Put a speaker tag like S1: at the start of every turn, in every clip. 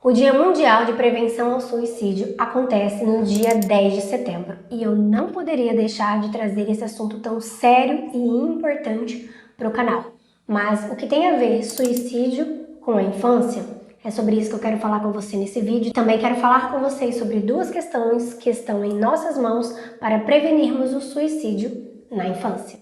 S1: O Dia Mundial de Prevenção ao Suicídio acontece no dia 10 de setembro e eu não poderia deixar de trazer esse assunto tão sério e importante para o canal. Mas o que tem a ver suicídio com a infância? É sobre isso que eu quero falar com você nesse vídeo. Também quero falar com vocês sobre duas questões que estão em nossas mãos para prevenirmos o suicídio na infância.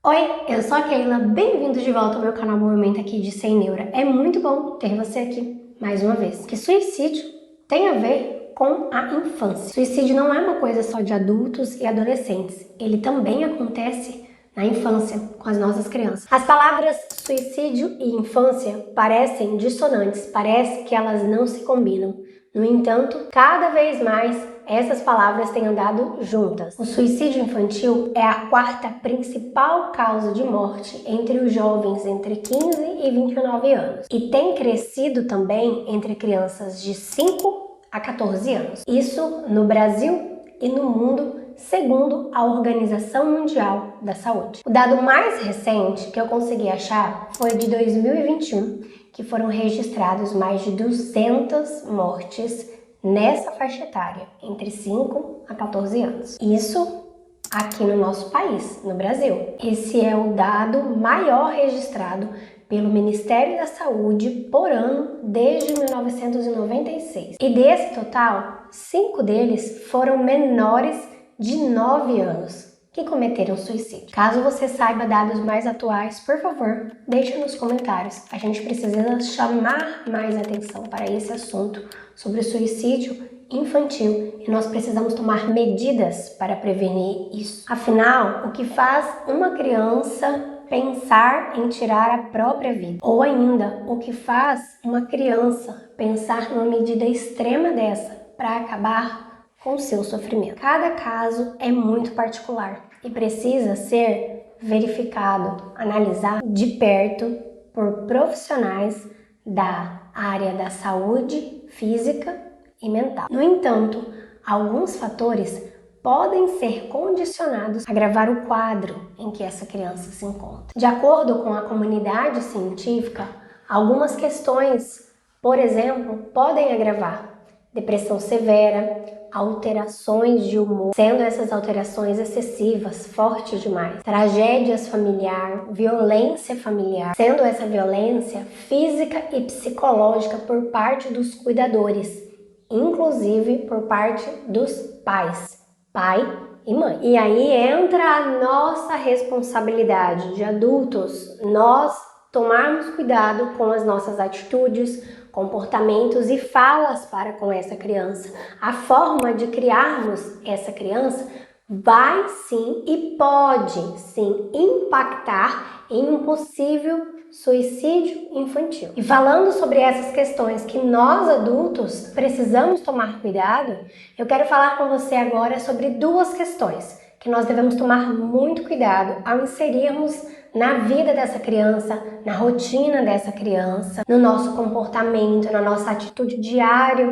S1: Oi, eu sou a Keila, bem-vindos de volta ao meu canal Movimento aqui de Sem Neura. É muito bom ter você aqui mais uma vez. Que suicídio tem a ver com a infância. Suicídio não é uma coisa só de adultos e adolescentes, ele também acontece na infância, com as nossas crianças. As palavras suicídio e infância parecem dissonantes, parece que elas não se combinam. No entanto, cada vez mais essas palavras têm andado juntas. O suicídio infantil é a quarta principal causa de morte entre os jovens entre 15 e 29 anos e tem crescido também entre crianças de 5 a 14 anos. Isso no Brasil e no mundo, segundo a Organização Mundial da Saúde. O dado mais recente que eu consegui achar foi de 2021, que foram registrados mais de 200 mortes nessa faixa etária, entre 5 a 14 anos. Isso aqui no nosso país, no Brasil. Esse é o dado maior registrado pelo Ministério da Saúde por ano desde 1996. E desse total, 5 deles foram menores de 9 anos que cometeram suicídio. Caso você saiba dados mais atuais, por favor, deixe nos comentários. A gente precisa chamar mais atenção para esse assunto sobre o suicídio infantil e nós precisamos tomar medidas para prevenir isso. Afinal, o que faz uma criança pensar em tirar a própria vida? Ou ainda, o que faz uma criança pensar numa medida extrema dessa para acabar com o seu sofrimento? Cada caso é muito particular e precisa ser verificado, analisado de perto por profissionais da área da saúde física e mental. No entanto, alguns fatores podem ser condicionados a agravar o quadro em que essa criança se encontra. De acordo com a comunidade científica, algumas questões, por exemplo, podem agravar depressão severa, alterações de humor, sendo essas alterações excessivas, fortes demais, tragédias familiares, violência familiar, sendo essa violência física e psicológica por parte dos cuidadores, inclusive por parte dos pais, pai e mãe. E aí entra a nossa responsabilidade de adultos, nós tomarmos cuidado com as nossas atitudes, comportamentos e falas para com essa criança. A forma de criarmos essa criança vai sim e pode sim impactar em um possível suicídio infantil. E falando sobre essas questões que nós adultos precisamos tomar cuidado, eu quero falar com você agora sobre duas questões que nós devemos tomar muito cuidado ao inserirmos na vida dessa criança, na rotina dessa criança, no nosso comportamento, na nossa atitude diária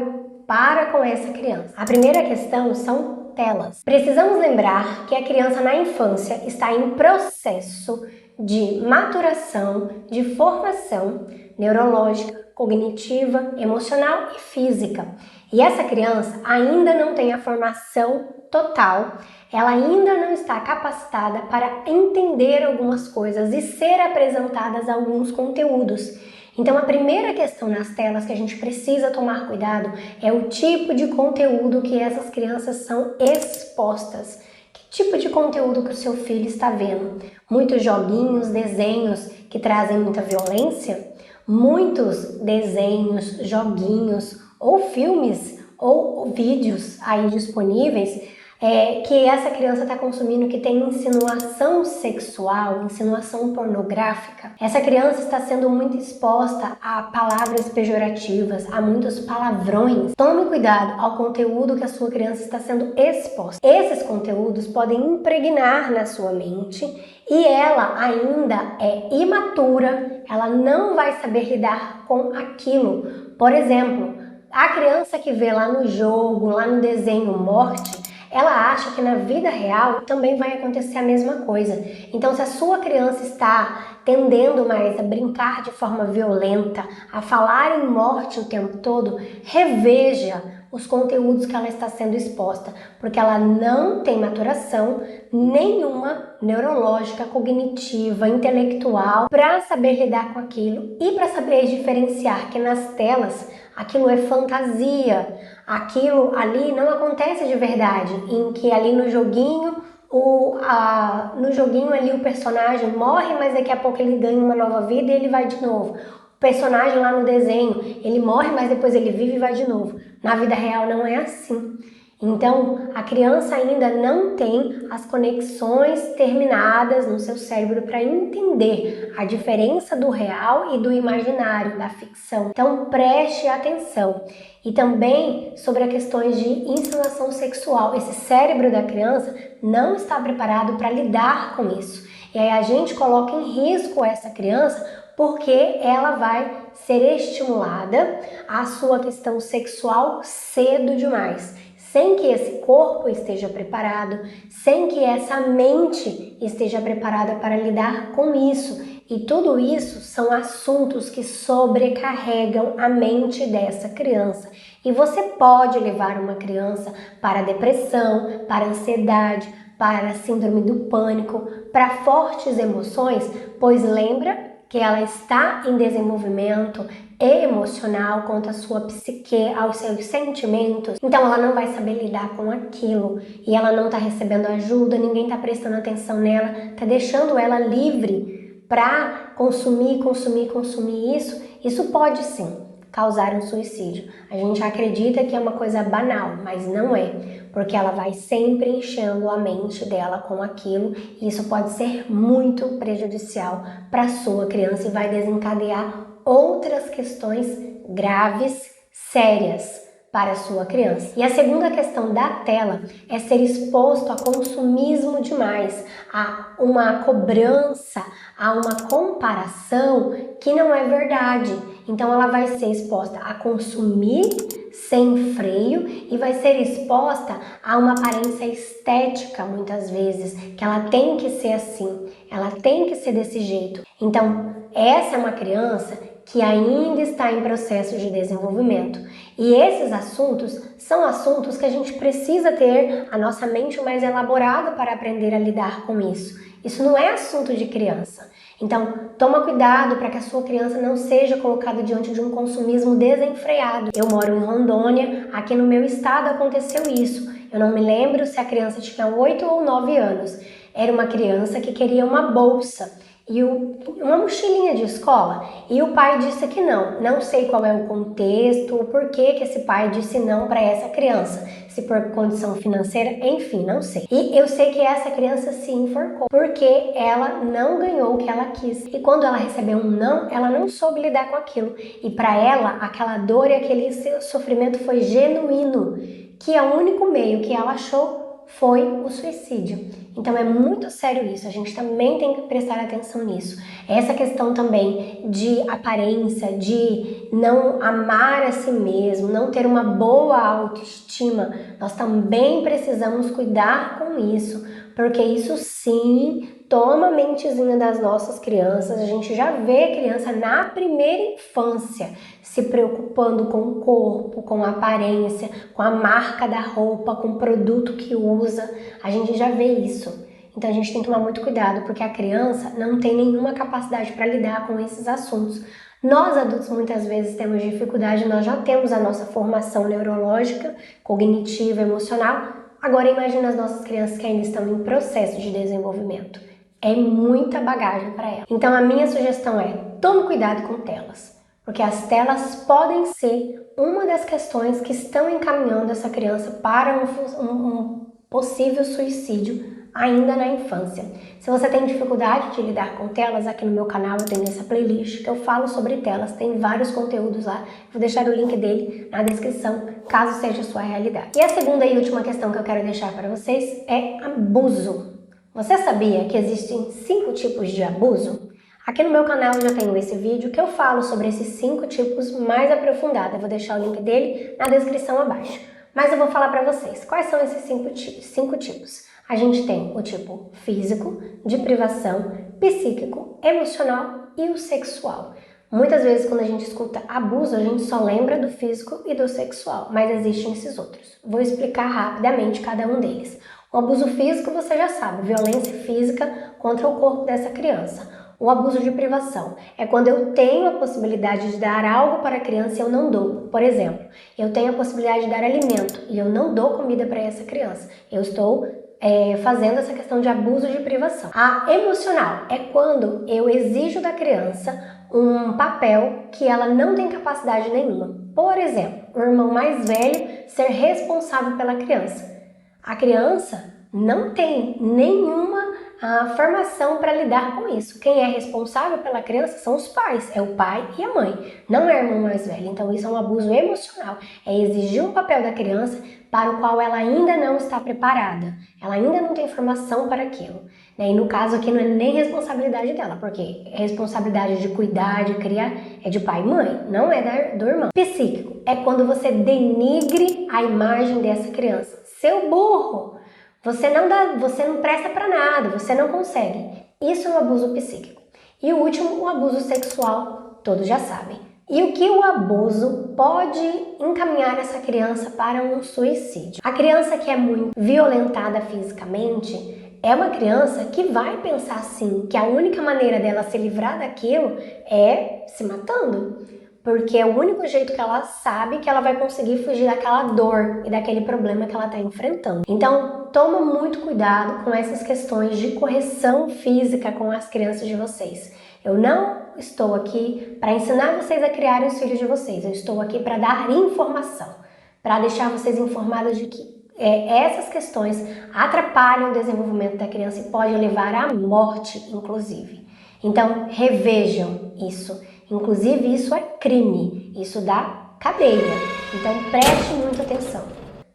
S1: para com essa criança. A primeira questão são telas. Precisamos lembrar que a criança na infância está em processo de maturação, de formação neurológica, cognitiva, emocional e física. E essa criança ainda não tem a formação total, ela ainda não está capacitada para entender algumas coisas e ser apresentadas alguns conteúdos. Então a primeira questão nas telas que a gente precisa tomar cuidado é o tipo de conteúdo que essas crianças são expostas. Que tipo de conteúdo que o seu filho está vendo? Muitos joguinhos, desenhos que trazem muita violência? Muitos desenhos, joguinhos ou filmes ou vídeos aí disponíveis que essa criança está consumindo que tem insinuação sexual, insinuação pornográfica. Essa criança está sendo muito exposta a palavras pejorativas, a muitos palavrões. Tome cuidado ao conteúdo que a sua criança está sendo exposta. Esses conteúdos podem impregnar na sua mente e ela ainda é imatura, ela não vai saber lidar com aquilo. Por exemplo, a criança que vê lá no jogo, lá no desenho morte, ela acha que na vida real também vai acontecer a mesma coisa. Então, se a sua criança está tendendo mais a brincar de forma violenta, a falar em morte o tempo todo, reveja os conteúdos que ela está sendo exposta, porque ela não tem maturação nenhuma neurológica, cognitiva, intelectual para saber lidar com aquilo e para saber diferenciar que nas telas aquilo é fantasia, aquilo ali não acontece de verdade, em que ali no joguinho ali o personagem morre, mas daqui a pouco ele ganha uma nova vida e ele vai de novo. O personagem lá no desenho, ele morre, mas depois ele vive e vai de novo. Na vida real não é assim. Então, a criança ainda não tem as conexões terminadas no seu cérebro para entender a diferença do real e do imaginário, da ficção. Então, preste atenção. E também sobre as questões de encenação sexual. Esse cérebro da criança não está preparado para lidar com isso. E aí a gente coloca em risco essa criança porque ela vai ser estimulada à sua questão sexual cedo demais, sem que esse corpo esteja preparado, sem que essa mente esteja preparada para lidar com isso. E tudo isso são assuntos que sobrecarregam a mente dessa criança. E você pode levar uma criança para depressão, para ansiedade, para síndrome do pânico, para fortes emoções, pois lembra que ela está em desenvolvimento emocional quanto à sua psique, aos seus sentimentos, então ela não vai saber lidar com aquilo e ela não está recebendo ajuda, ninguém está prestando atenção nela, está deixando ela livre para consumir isso pode sim causar um suicídio. A gente acredita que é uma coisa banal, mas não é, porque ela vai sempre enchendo a mente dela com aquilo e isso pode ser muito prejudicial para a sua criança e vai desencadear outras questões graves, sérias para a sua criança. E a segunda questão da tela é ser exposto a consumismo demais, a uma cobrança, a uma comparação que não é verdade. Então ela vai ser exposta a consumir sem freio e vai ser exposta a uma aparência estética muitas vezes, que ela tem que ser assim, ela tem que ser desse jeito. Então essa é uma criança que ainda está em processo de desenvolvimento. E esses assuntos são assuntos que a gente precisa ter a nossa mente mais elaborada para aprender a lidar com isso. Isso não é assunto de criança. Então, toma cuidado para que a sua criança não seja colocada diante de um consumismo desenfreado. Eu moro em Rondônia, aqui no meu estado aconteceu isso. Eu não me lembro se a criança tinha 8 ou 9 anos. Era uma criança que queria uma bolsa e uma mochilinha de escola, e o pai disse que não sei qual é o contexto, o porquê que esse pai disse não para essa criança, se por condição financeira, enfim, não sei. E eu sei que essa criança se enforcou, porque ela não ganhou o que ela quis, e quando ela recebeu um não, ela não soube lidar com aquilo, e para ela, aquela dor e aquele sofrimento foi genuíno, que é o único meio que ela achou foi o suicídio. Então é muito sério isso, a gente também tem que prestar atenção nisso. Essa questão também de aparência, de não amar a si mesmo, não ter uma boa autoestima, nós também precisamos cuidar com isso, porque isso sim toma a mentezinha das nossas crianças. A gente já vê a criança na primeira infância se preocupando com o corpo, com a aparência, com a marca da roupa, com o produto que usa. A gente já vê isso. Então a gente tem que tomar muito cuidado, porque a criança não tem nenhuma capacidade para lidar com esses assuntos. Nós adultos muitas vezes temos dificuldade, nós já temos a nossa formação neurológica, cognitiva, emocional. Agora imagina as nossas crianças que ainda estão em processo de desenvolvimento. É muita bagagem para elas. Então a minha sugestão é: tome cuidado com telas, porque as telas podem ser uma das questões que estão encaminhando essa criança para um possível suicídio ainda na infância. Se você tem dificuldade de lidar com telas, aqui no meu canal eu tenho essa playlist que eu falo sobre telas, tem vários conteúdos lá, vou deixar o link dele na descrição, caso seja a sua realidade. E a segunda e última questão que eu quero deixar para vocês é abuso. Você sabia que existem 5 tipos de abuso? Aqui no meu canal eu já tenho esse vídeo que eu falo sobre esses 5 tipos mais aprofundado, eu vou deixar o link dele na descrição abaixo. Mas eu vou falar para vocês quais são esses cinco tipos. A gente tem o tipo físico, de privação, psíquico, emocional e o sexual. Muitas vezes quando a gente escuta abuso, a gente só lembra do físico e do sexual, mas existem esses outros. Vou explicar rapidamente cada um deles. O abuso físico você já sabe, violência física contra o corpo dessa criança. O abuso de privação é quando eu tenho a possibilidade de dar algo para a criança e eu não dou. Por exemplo, eu tenho a possibilidade de dar alimento e eu não dou comida para essa criança. Eu estou fazendo essa questão de abuso de privação. A emocional é quando eu exijo da criança um papel que ela não tem capacidade nenhuma. Por exemplo, o irmão mais velho ser responsável pela criança. A criança não tem nenhuma formação para lidar com isso. Quem é responsável pela criança são os pais, é o pai e a mãe, não é o irmão mais velho. Então isso é um abuso emocional, é exigir um papel da criança para o qual ela ainda não está preparada, ela ainda não tem formação para aquilo. E no caso aqui não é nem responsabilidade dela, porque a responsabilidade de cuidar, de criar, é de pai e mãe, não é do irmão. Psíquico é quando você denigre a imagem dessa criança. Seu burro! Você não presta para nada, você não consegue. Isso é um abuso psíquico. E o último, o abuso sexual, todos já sabem. E o que o abuso pode encaminhar essa criança para um suicídio? A criança que é muito violentada fisicamente é uma criança que vai pensar sim que a única maneira dela se livrar daquilo é se matando. Porque é o único jeito que ela sabe que ela vai conseguir fugir daquela dor e daquele problema que ela está enfrentando. Então, toma muito cuidado com essas questões de correção física com as crianças de vocês. Eu não estou aqui para ensinar vocês a criarem os filhos de vocês. Eu estou aqui para dar informação, para deixar vocês informados de que essas questões atrapalham o desenvolvimento da criança e podem levar à morte, inclusive. Então, revejam isso. Inclusive, isso é crime, isso dá cadeia. Então, preste muita atenção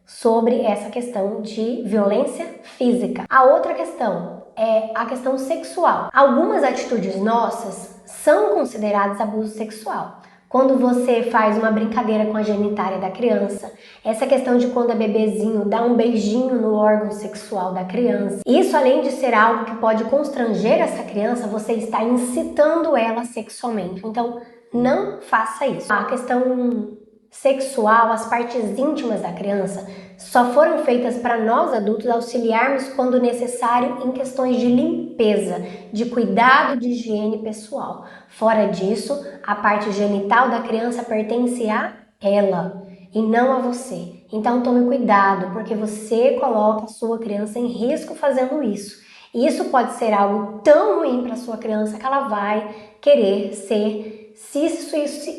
S1: sobre essa questão de violência física. A outra questão é a questão sexual. Algumas atitudes nossas são consideradas abuso sexual. Quando você faz uma brincadeira com a genitália da criança, essa questão de quando é bebezinho dá um beijinho no órgão sexual da criança. Isso, além de ser algo que pode constranger essa criança, você está incitando ela sexualmente. Então, não faça isso. A questão sexual, as partes íntimas da criança, só foram feitas para nós adultos auxiliarmos quando necessário em questões de limpeza, de cuidado de higiene pessoal. Fora disso, a parte genital da criança pertence a ela e não a você. Então tome cuidado, porque você coloca a sua criança em risco fazendo isso. E isso pode ser algo tão ruim para a sua criança que ela vai querer se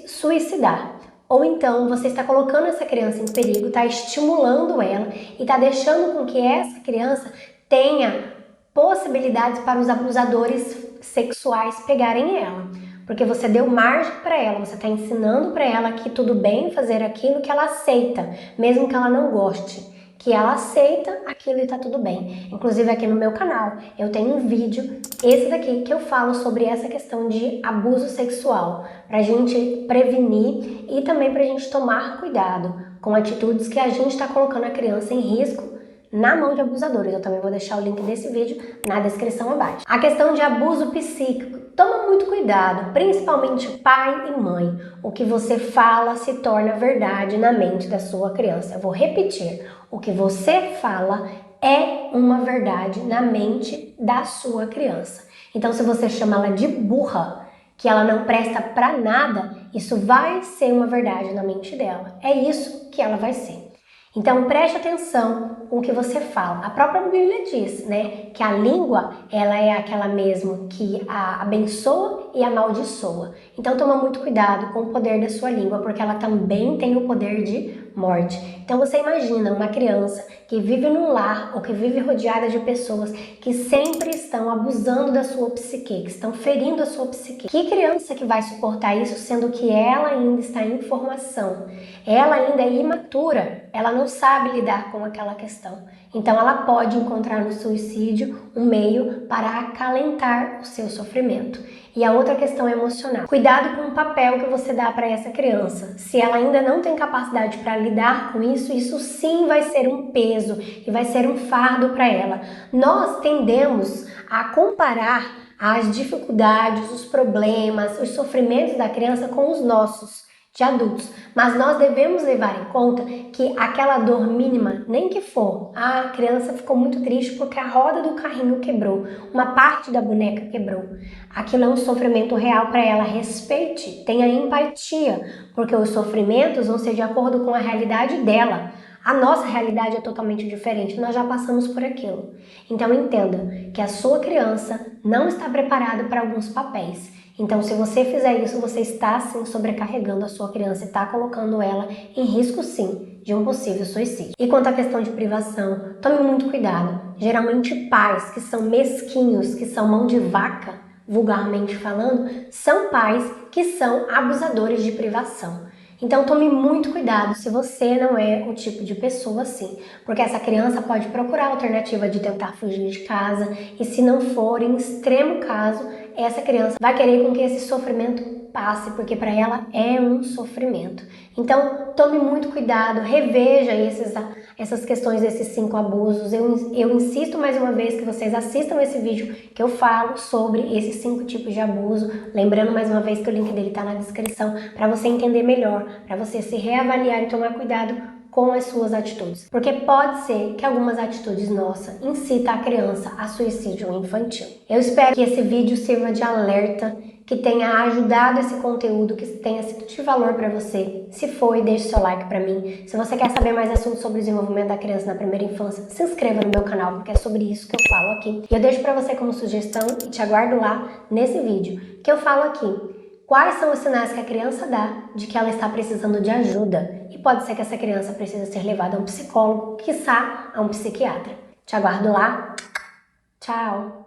S1: suicidar. Ou então você está colocando essa criança em perigo, está estimulando ela e está deixando com que essa criança tenha possibilidades para os abusadores sexuais pegarem ela. Porque você deu margem para ela, você está ensinando para ela que tudo bem fazer aquilo que ela aceita, mesmo que ela não goste. Que ela aceita aquilo e tá tudo bem. Inclusive aqui no meu canal eu tenho um vídeo, esse daqui, que eu falo sobre essa questão de abuso sexual, pra gente prevenir e também pra gente tomar cuidado com atitudes que a gente tá colocando a criança em risco na mão de abusadores. Eu também vou deixar o link desse vídeo na descrição abaixo. A questão de abuso psíquico, toma muito cuidado, principalmente pai e mãe. O que você fala se torna verdade na mente da sua criança. Eu vou repetir, o que você fala é uma verdade na mente da sua criança. Então, se você chama ela de burra, que ela não presta pra nada, isso vai ser uma verdade na mente dela. É isso que ela vai ser. Então preste atenção com o que você fala. A própria Bíblia diz, né, que a língua, ela é aquela mesmo que a abençoa e amaldiçoa. Então toma muito cuidado com o poder da sua língua, porque ela também tem o poder de morte. Então você imagina uma criança que vive num lar ou que vive rodeada de pessoas que sempre estão abusando da sua psique, que estão ferindo a sua psique. Que criança que vai suportar isso, sendo que ela ainda está em formação? Ela ainda é imatura, ela não sabe lidar com aquela questão. Então ela pode encontrar no suicídio um meio para acalentar o seu sofrimento. E a outra questão emocional. Cuidado com o papel que você dá para essa criança. Se ela ainda não tem capacidade para lidar com isso, isso sim vai ser um peso e vai ser um fardo para ela. Nós tendemos a comparar as dificuldades, os problemas, os sofrimentos da criança com os nossos, de adultos, mas nós devemos levar em conta que aquela dor mínima, nem que for, a criança ficou muito triste porque a roda do carrinho quebrou, uma parte da boneca quebrou. Aquilo é um sofrimento real para ela. Respeite, tenha empatia, porque os sofrimentos vão ser de acordo com a realidade dela. A nossa realidade é totalmente diferente, nós já passamos por aquilo. Então entenda que a sua criança não está preparada para alguns papéis. Então, se você fizer isso, você está sim sobrecarregando a sua criança e está colocando ela em risco sim de um possível suicídio. E quanto à questão de privação, tome muito cuidado. Geralmente pais que são mesquinhos, que são mão de vaca, vulgarmente falando, são pais que são abusadores de privação. Então tome muito cuidado se você não é o tipo de pessoa assim, porque essa criança pode procurar a alternativa de tentar fugir de casa e se não for, em extremo caso, essa criança vai querer com que esse sofrimento passe, porque para ela é um sofrimento. Então tome muito cuidado, reveja essas questões desses 5 abusos. Eu insisto mais uma vez que vocês assistam esse vídeo que eu falo sobre esses 5 tipos de abuso, lembrando mais uma vez que o link dele está na descrição para você entender melhor, para você se reavaliar e tomar cuidado com as suas atitudes. Porque pode ser que algumas atitudes nossas incitam a criança a suicídio infantil. Eu espero que esse vídeo sirva de alerta, que tenha ajudado esse conteúdo, que tenha sido de valor para você. Se foi, deixe seu like para mim. Se você quer saber mais assuntos sobre o desenvolvimento da criança na primeira infância, se inscreva no meu canal, porque é sobre isso que eu falo aqui. E eu deixo para você como sugestão e te aguardo lá nesse vídeo, que eu falo aqui quais são os sinais que a criança dá de que ela está precisando de ajuda. E pode ser que essa criança precise ser levada a um psicólogo, quiçá a um psiquiatra. Te aguardo lá. Tchau!